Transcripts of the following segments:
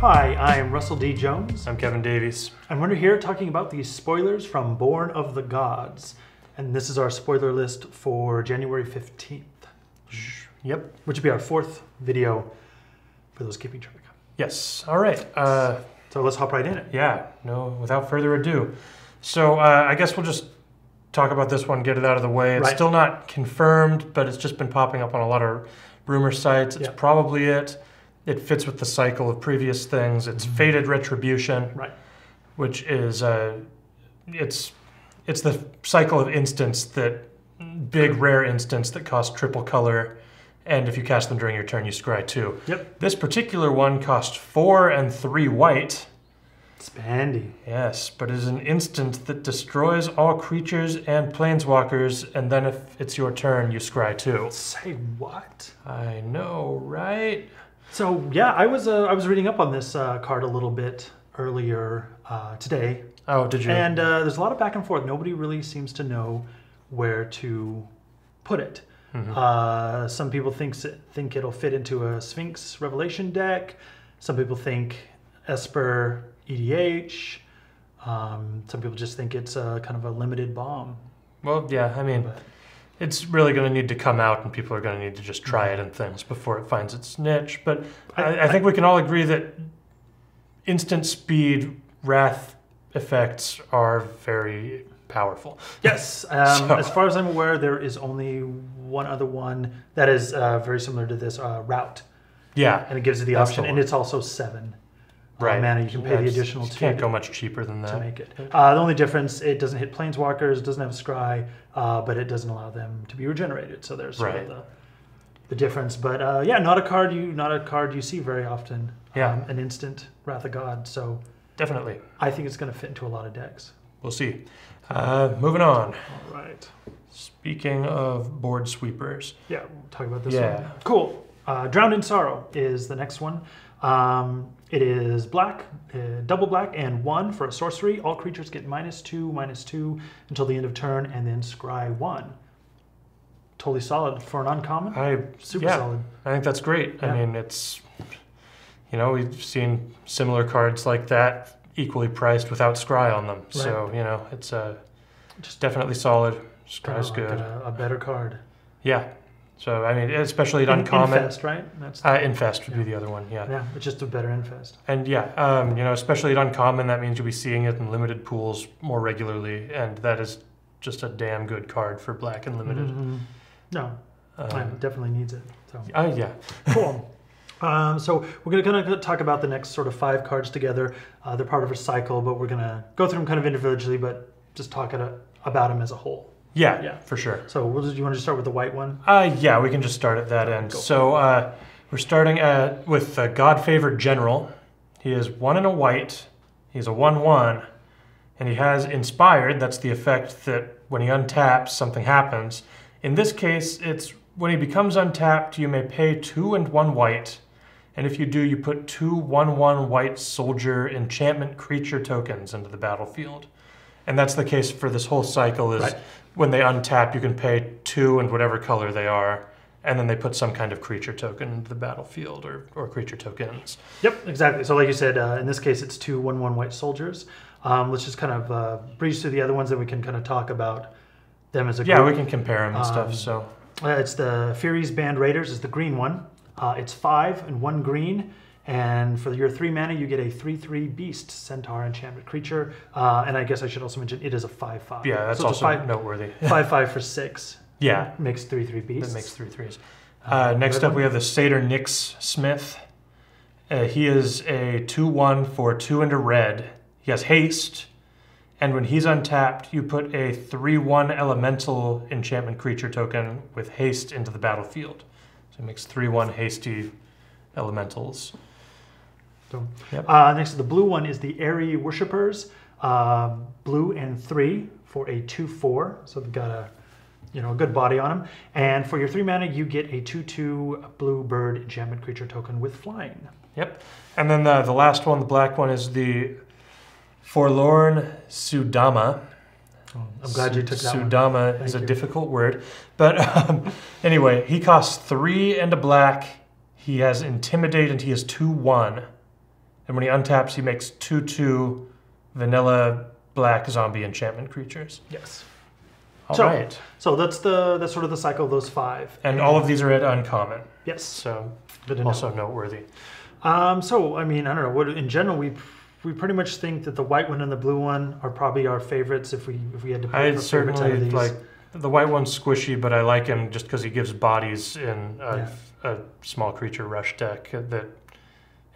Hi, I'm Russell D. Jones. I'm Kevin Davies. And we're here talking about the spoilers from Born of the Gods. And this is our spoiler list for January 15th. Yep. Which would be our fourth video for those keeping track. Yes. All right. So let's hop right in it. Yeah. No, without further ado. So I guess we'll just talk about this one, get it out of the way. It's still not confirmed, but it's just been popping up on a lot of rumor sites. It's probably it. It fits with the cycle of previous things. It's Fated Retribution, which is it's the cycle of instants that big rare instants that cost triple color, and if you cast them during your turn, you scry 2. Yep. This particular one cost 4 and 3 white. Spandy. Yes, but it is an instant that destroys all creatures and planeswalkers, and then if it's your turn, you scry 2. Say what? I know, right? So yeah, I was reading up on this card a little bit earlier today. Oh, did you? And there's a lot of back and forth. Nobody really seems to know where to put it. Some people think it'll fit into a Sphinx Revelation deck. Some people think Esper EDH. Some people just think it's kind of a limited bomb. Well, yeah, I mean, it's really going to need to come out, and people are going to need to just try it and things before it finds its niche. But I think we can all agree that instant speed wrath effects are very powerful. Yes. As far as I'm aware, there is only one other one that is very similar to this, Route. Yeah. And it gives you the option, and it's also 7 mana. You can pay the additional 2. Can't go much cheaper than that. To make it. The only difference, it doesn't hit planeswalkers, it doesn't have a scry, but it doesn't allow them to be regenerated. So there's sort of the difference. But yeah, not a card you see very often. Yeah. An instant Wrath of God. So definitely. I think it's going to fit into a lot of decks. We'll see. Moving on. All right. Speaking of board sweepers. Yeah, we'll talk about this one. Cool. Drowned in Sorrow is the next one. It is black, double black, and 1 for a sorcery. All creatures get -2/-2 until the end of turn, and then scry 1. Totally solid for an uncommon. Super solid. I think that's great. Yeah. I mean, it's, you know, we've seen similar cards like that equally priced without scry on them. So, you know, it's just definitely solid. Scry's good. A better card. Yeah. So, I mean, especially at uncommon. Infest, right? Infest would be the other one, Yeah, it's just a better Infest. And yeah, you know, especially at uncommon, that means you'll be seeing it in limited pools more regularly, and that is just a damn good card for black and limited. No, it definitely needs it. So. Yeah. Cool. So we're going to talk about the next sort of 5 cards together. They're part of a cycle, but we're going to go through them kind of individually, but just talk about them as a whole. Yeah, for sure. So do you want to start with the white one? Yeah, we can just start at that end. So we're starting with God-Favored General. He is 1 and a white. He's a 1/1, and he has Inspired. That's the effect that when he untaps, something happens. In this case, it's when he becomes untapped, you may pay 2 and 1 white, and if you do, you put 2 1/1 white soldier enchantment creature tokens into the battlefield. And that's the case for this whole cycle is when they untap, you can pay 2 and whatever color they are, and then they put some kind of creature token into the battlefield or creature tokens. Yep, exactly. So like you said, in this case, it's 2 1/1 white soldiers. Let's just kind of breeze through the other ones, and we can kind of talk about them as a group. Yeah, we can compare them and stuff. So it's the Fury's Band Raiders is the green one. It's 5 and 1 green. And for your 3 mana, you get a 3/3 Beast Centaur enchantment creature. And I guess I should also mention it is a 5/5. Yeah, that's also noteworthy. 5/5 for 6. Yeah. Makes 3/3 Beasts. That makes 3/3s. Next up, we have the Satyr Nyx Smith. He is a 2/1 for 2 and a red. He has haste. And when he's untapped, you put a 3/1 elemental enchantment creature token with haste into the battlefield. So it makes 3/1 hasty elementals. So, next to the blue one is the Airy Worshippers, blue and 3 for a 2/4. So they've got a good body on them. And for your 3 mana, you get a 2/2 blue bird enchantment creature token with flying. Yep. And then the last one, the black one, is the Forlorn Sudama. I'm glad you took that one. Sudama is a difficult word. But anyway, he costs 3 and a black. He has Intimidate, and he is 2/1. And when he untaps, he makes 2/2 vanilla black zombie enchantment creatures. Yes. All right. So that's sort of the cycle of those 5. And all of these are at uncommon. Yes. So Good to also know. noteworthy. So I mean, I don't know. What in general we pretty much think that the white one and the blue one are probably our favorites if we had to pick I a favorite out of certainly these. like the white one's squishy, but I like him just because he gives bodies in a small creature rush deck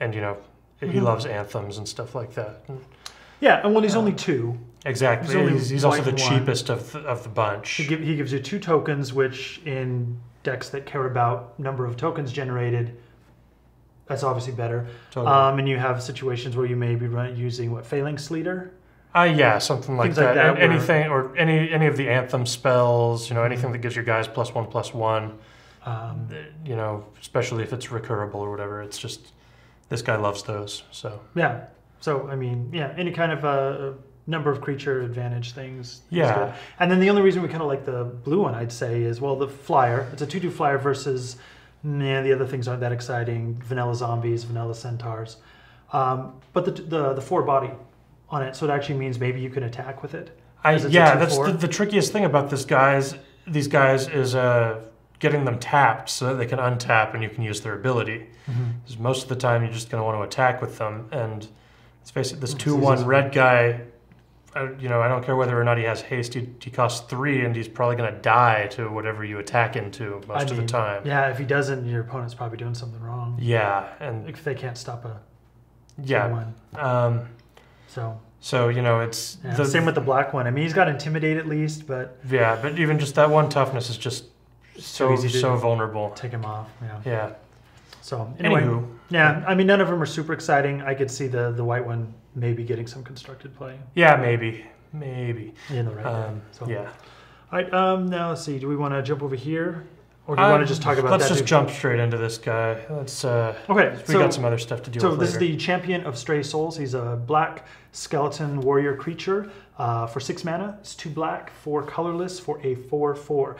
and you know, he loves anthems and stuff like that. Yeah, and well, he's only 2. Exactly. He's also the white one. cheapest of the bunch. He gives you 2 tokens, which in decks that care about number of tokens generated, that's obviously better. Totally. And you have situations where you may be using Phalanx Leader. Yeah, something like Things like that. that And anything or any of the anthem spells, you know, anything that gives your guys +1/+1. You know, especially if it's recurable or whatever. It's just this guy loves those. So Yeah. So I mean, yeah, any kind of number of creature advantage things. is Yeah. good. And then the only reason we kind of like the blue one, I'd say, is well, the flyer. It's a 2/2 flyer versus the other things aren't that exciting. Vanilla zombies, vanilla centaurs, but the 4 body on it, so it actually means maybe you can attack with it. that's 2/4. the trickiest thing about these guys is getting them tapped so that they can untap and you can use their ability. Because most of the time you're just going to want to attack with them. And let's face it, this 2/1 red guy, you know, I don't care whether or not he has haste. He costs 3 and he's probably going to die to whatever you attack into most of the time. Yeah, if he doesn't, your opponent's probably doing something wrong. Yeah, and If they can't stop a yeah. 2/1. So you know, it's same with the black one. I mean, he's got Intimidate at least, but yeah, but even just that one toughness is just so easy to vulnerable. take him off. Yeah. Yeah. So anyway, Anywho. yeah. I mean, none of them are super exciting. I could see the white one maybe getting some constructed play Yeah, maybe. in the right deck. So. Yeah. All right. Now let's see. Do we want to jump over here, or do you want to just talk about Let's that? just jump straight into this guy. Let's. Okay. We got some other stuff to deal with So this is later. the Champion of Stray Souls. He's a black skeleton warrior creature for 6 mana. It's 2 black, 4 colorless for a 4/4.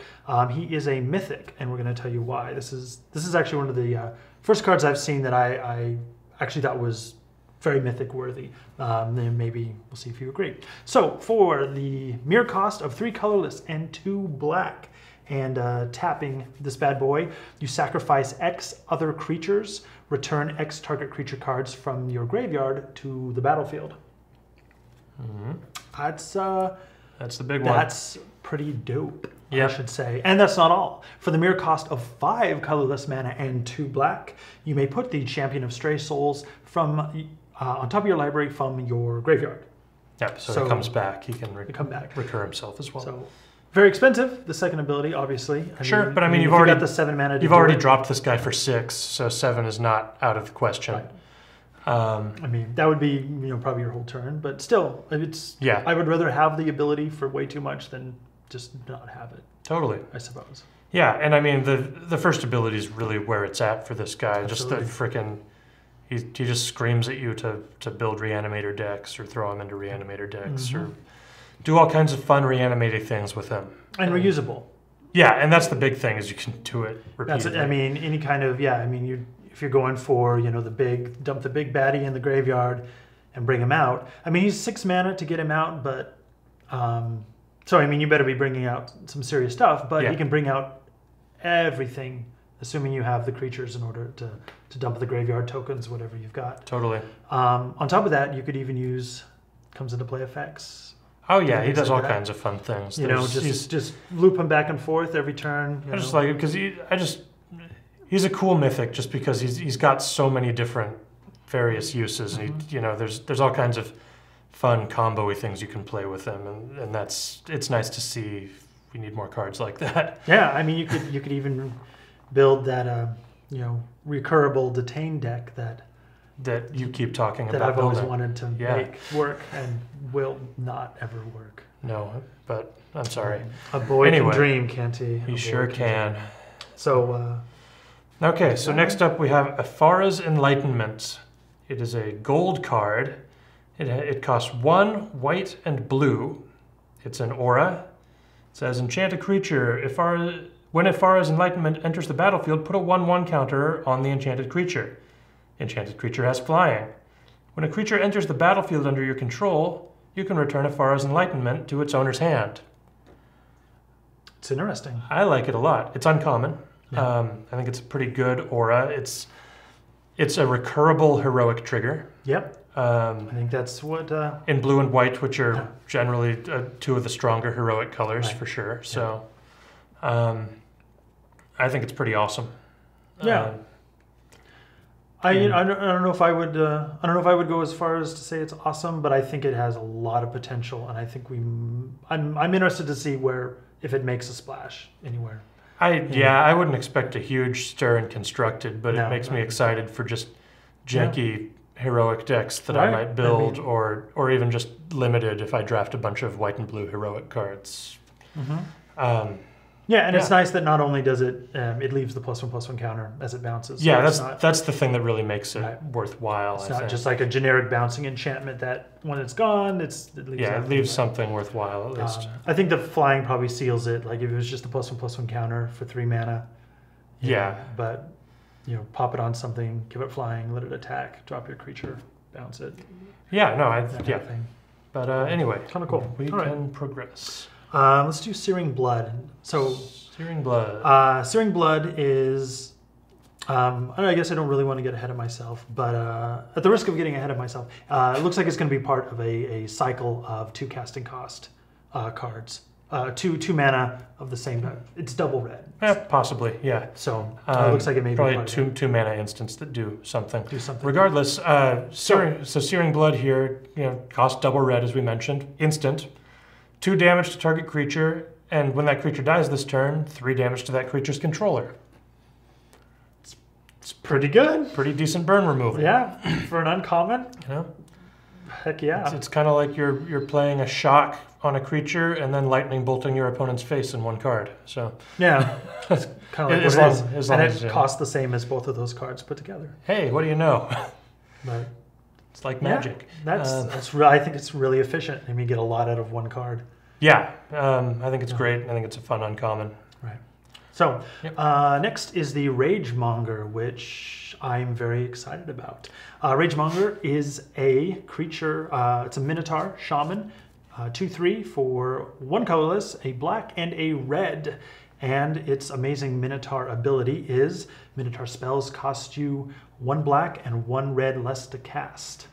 He is a mythic, and we're going to tell you why. This is actually one of the first cards I've seen that I actually thought was very mythic worthy. Then maybe we'll see if you agree. So for the mere cost of 3 colorless and 2 black, and tapping this bad boy, you sacrifice X other creatures, return X target creature cards from your graveyard to the battlefield. That's the big one. That's pretty dope, Yep. I should say. And that's not all. For the mere cost of 5 colorless mana and 2 black, you may put the Champion of Stray Souls from on top of your library from your graveyard. Yep. So he comes back. He can come back. recur himself as well. So very expensive. The second ability, obviously. Sure, but I mean, if you've already got the 7 mana. You've already dropped this guy for 6, so 7 is not out of the question. Right. I mean, that would be probably your whole turn, but still, it's Yeah. I would rather have the ability for way too much than just not have it. Totally. I suppose. Yeah, and I mean the first ability is really where it's at for this guy. Absolutely. Just the freaking he just screams at you to build reanimator decks or throw him into reanimator decks or do all kinds of fun reanimating things with him. And reusable. Yeah, and that's the big thing is you can do it repeatedly. That's it. I mean, any kind of if you're going for dump the big baddie in the graveyard and bring him out. I mean, he's 6 mana to get him out, but so I mean, you better be bringing out some serious stuff. But Yeah. he can bring out everything, assuming you have the creatures in order to dump the graveyard tokens, whatever you've got. Totally. On top of that, you could even use comes into play effects. Oh yeah, he things does like all that. kinds of fun things. Just loop him back and forth every turn. I just like it because he's a cool mythic just because he's got so many different various uses and there's all kinds of fun combo-y things you can play with him and it's nice to see. We need more cards like that. Yeah, I mean you could even build that recurable detain deck that you keep talking that about I've always building. wanted to make work and will not ever work. No, but I'm sorry. A boy Anyway, can dream, can't he? He sure can. Dream. So okay, so next up we have Afara's Enlightenment. It is a gold card. It costs 1 white and blue. It's an aura. It says enchant a creature. When Afara's Enlightenment enters the battlefield, put a 1/1 counter on the enchanted creature. Enchanted creature has flying. When a creature enters the battlefield under your control, you can return Afara's Enlightenment to its owner's hand. It's interesting. I like it a lot. It's uncommon. Yeah. I think it's a pretty good aura. It's a recurable heroic trigger. Yep. I think that's what... in blue and white, which are generally two of the stronger heroic colors, for sure. So I think it's pretty awesome. Yeah. I don't know if I would go as far as to say it's awesome, but I think it has a lot of potential, and I think I'm interested to see if it makes a splash anywhere. I wouldn't expect a huge stir in Constructed, but it makes me excited for just janky heroic decks that I might build, or even just limited if I draft a bunch of white and blue heroic cards. It's nice that not only does it leaves the +1/+1 counter as it bounces. Yeah, that's the thing that really makes it worthwhile. It's not just like a generic bouncing enchantment that when it's gone, it leaves something worthwhile at least. I think the flying probably seals it. Like if it was just a +1/+1 counter for 3 mana. But pop it on something, give it flying, let it attack, drop your creature, bounce it. But anyway, kind of cool. We can progress. Let's do Searing Blood. So Searing Blood. Searing Blood is. I guess I don't really want to get ahead of myself, but at the risk of getting ahead of myself, it looks like it's going to be part of a cycle of 2 casting cost cards. 2 mana of the same type. It's double red. Possibly, yeah. So it looks like it may be probably two mana instants that do something. Regardless, Searing Blood here, costs double red as we mentioned, instant, 2 damage to target creature, and when that creature dies this turn, 3 damage to that creature's controller. It's pretty good. Pretty decent burn removal. Yeah, for an uncommon. Heck yeah. It's kind of like you're playing a shock on a creature and then lightning bolting your opponent's face in 1 card. So yeah, it's kind of like it costs the same as both of those cards put together. Hey, what do you know? But it's like magic. I think it's really efficient. I mean, you get a lot out of 1 card. Yeah, I think it's great. I think it's a fun uncommon. Right. So next is the Ragemonger, which I'm very excited about. Ragemonger is a creature. It's a Minotaur Shaman, 2/3 for 1 colorless, a black and a red. And its amazing Minotaur ability is Minotaur spells cost you 1 black and 1 red less to cast.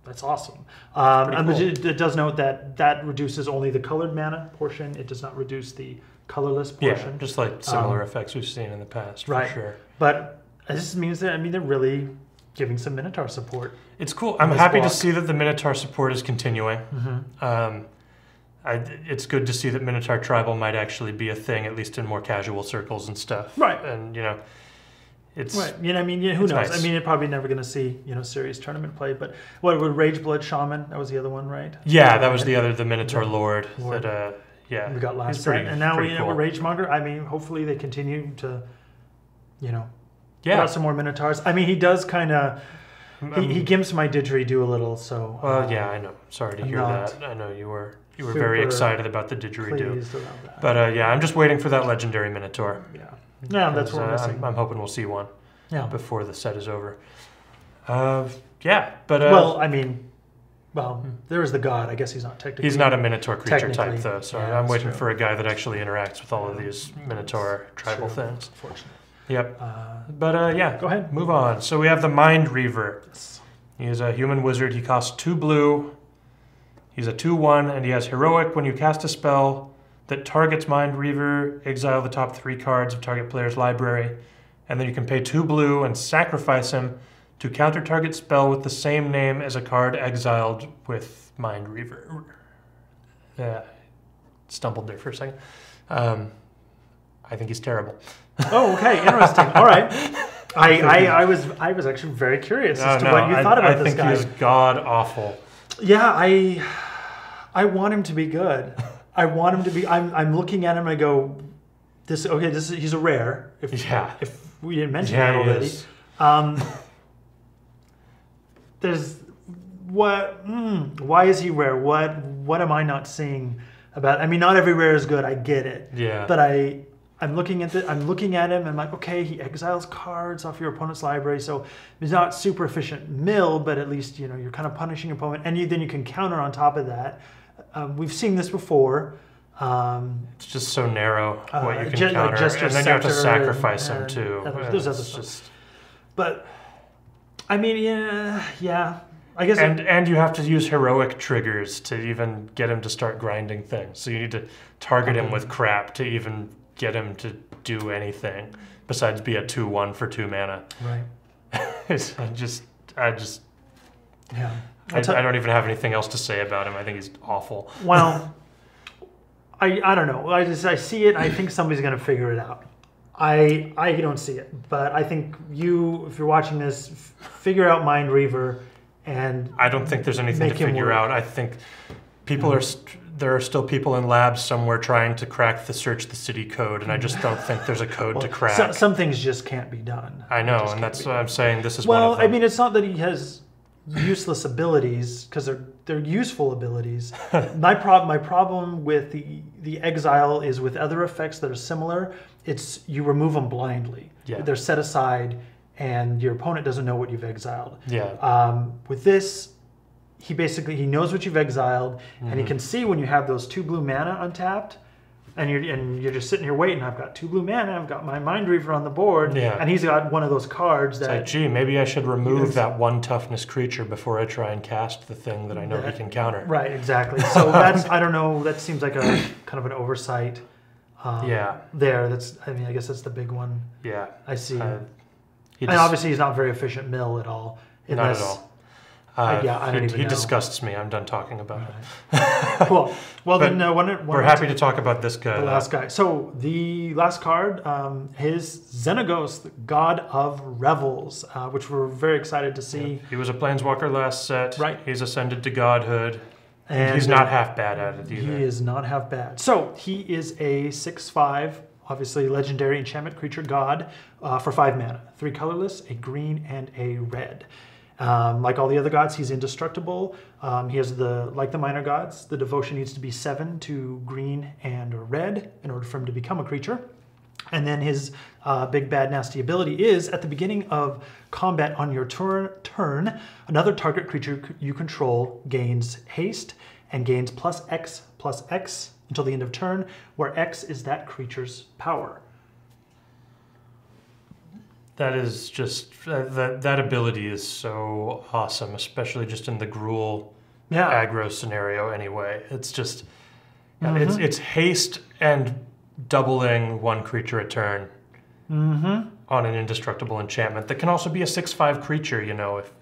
That's awesome. Cool. It does note that reduces only the colored mana portion. It does not reduce the colorless portion. Yeah, just like similar effects we've seen in the past, for sure. But this means that, they're really giving some Minotaur support. It's cool. I'm happy to see that the Minotaur support is continuing. It's good to see that Minotaur Tribal might actually be a thing, at least in more casual circles and stuff. Right. And, it's... Right. Who knows? Nice. You're probably never going to see, serious tournament play. But what, with Rageblood Shaman, that was the other one, right? Yeah, that was the Minotaur Lord. That, we got last set. And now with Ragemonger, hopefully they continue to, put out some more Minotaurs. He does kind of... He gimps my didgeridoo a little, so... Well, I know. Sorry to hear that. I know you were very excited about the didgeridoo. But I'm just waiting for that legendary Minotaur. Yeah, that's what we're missing. I'm hoping we'll see one before the set is over. There is the god. I guess he's not technically... He's not a Minotaur creature type, though, so I'm waiting for a guy that actually interacts with all of these Minotaur tribal things. Unfortunately. Yep. Go ahead. Move on. So we have the Mind Reaver. He is a human wizard. He costs 2 blue. He's a 2/1, and he has heroic. When you cast a spell that targets Mind Reaver, exile the top 3 cards of target player's library, and then you can pay 2 blue and sacrifice him to counter target spell with the same name as a card exiled with Mind Reaver. Stumbled there for a second. I think he's terrible. Oh, okay, interesting. All right. I was actually very curious as to what you thought about this guy. I think he's god awful. Yeah, I want him to be good. I want him to be. I'm looking at him and I go, he's a rare. If we didn't mention that already. There's what? Why is he rare? What am I not seeing about? Not every rare is good. I get it. Yeah. But I I'm looking at him, and I'm like, okay, he exiles cards off your opponent's library, so it's not super efficient mill, but at least you're kind of punishing your opponent, and then you can counter on top of that. We've seen this before. It's just so narrow what you can counter, and then you have to sacrifice them too. There's other stuff. But I mean, yeah. I guess and you have to use heroic triggers to even get him to start grinding things. So you need to target him with crap to even get him to do anything besides be a 2/1 for 2 mana. Right. I just yeah. I don't even have anything else to say about him. I think he's awful. Well, I don't know. I see it. I think somebody's going to figure it out. I don't see it, but I think if you're watching this, figure out Mind Reaver, and I don't think there's anything to figure out. I think there are still people in labs somewhere trying to crack the Search the City code, and I just don't think there's a code to crack. Some things just can't be done. I know, and that's what I'm saying. This is one of them. Well, I mean, it's not that he has useless abilities, because they're useful abilities. My problem with the exile is with other effects that are similar. It's you remove them blindly. Yeah. They're set aside, and your opponent doesn't know what you've exiled. Yeah. With this, he knows what you've exiled, and he can see when you have those 2 blue mana untapped, and you're just sitting here waiting. I've got 2 blue mana. I've got my Mind Reaver on the board, and he's got one of those cards that. It's like, gee, maybe I should remove that 1 toughness creature before I try and cast the thing that I know he can counter. Right, exactly. So I don't know. That seems like a kind of an oversight. There. I guess that's the big one. Yeah. I see. And obviously, he's not very efficient mill at all. Not at all. I don't even know. He disgusts me. I'm done talking about him. Cool. Well, then we're happy to talk about this guy. The last guy. So the last card is Zenna Ghost, God of Revels, which we're very excited to see. Yeah. He was a Planeswalker last set. Right. He's ascended to godhood. And he's not half bad at it either. He is not half bad. So he is a 6/5, obviously legendary enchantment creature god for 5 mana. 3 colorless, a green, and a red. Like all the other gods, he's indestructible. He has like the minor gods, the devotion needs to be 7 to green and red in order for him to become a creature. And then his big bad nasty ability is at the beginning of combat on your turn, another target creature you control gains haste and gains +X/+X until the end of turn, where X is that creature's power. That is just that ability is so awesome, especially just in the Gruul aggro scenario. Anyway, it's just it's haste and doubling 1 creature a turn on an indestructible enchantment that can also be a 6/5 creature.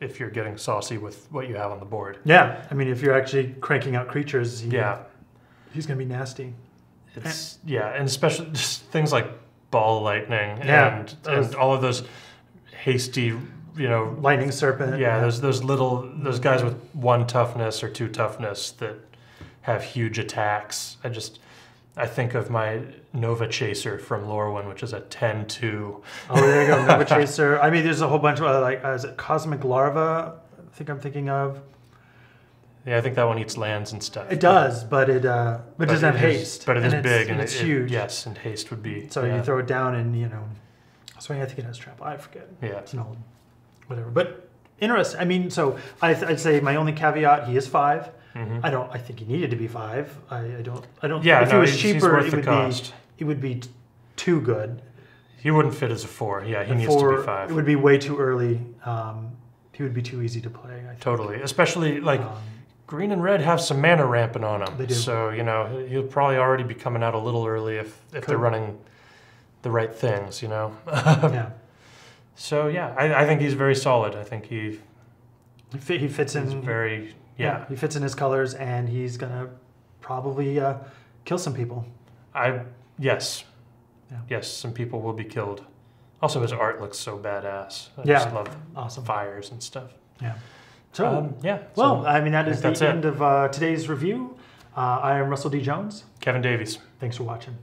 If you're getting saucy with what you have on the board. Yeah, I mean, if you're actually cranking out creatures, he's going to be nasty. And especially just things like Ball Lightning and all of those hasty, Lightning Serpent. Yeah, those guys with 1 toughness or 2 toughness that have huge attacks. I think of my Nova Chaser from Lorwyn, which is a 10/2. Oh, there you go, Nova Chaser. I mean, there's a whole bunch of is it Cosmic Larva? I think I'm thinking of. Yeah, I think that one eats lands and stuff. It does, but it doesn't have haste. But it is big and it's huge. Yes, and haste would be. So you throw it down and So I think it has trample. I forget. Yeah, it's an old whatever. But interesting. I mean, so I'd say my only caveat: he is 5. I think he needed to be 5. I don't. Yeah, if he was cheaper, it would be too good. He wouldn't fit as a 4. Yeah, he needs to be 5. It would be way too early. He would be too easy to play. I think. Totally, especially like. Green and red have some mana ramping on them. They do. So, he'll probably already be coming out a little early if they're running the right things, Yeah. So, I think he's very solid. I think he fits in. Very, he fits in his colors, and he's going to probably kill some people. Yes. Yeah. Yes, some people will be killed. Also, his art looks so badass. I just love fires and stuff. Yeah. So, Well, I mean, that is the end of today's review. I am Russell D. Jones. Kevin Davies. Thanks for watching.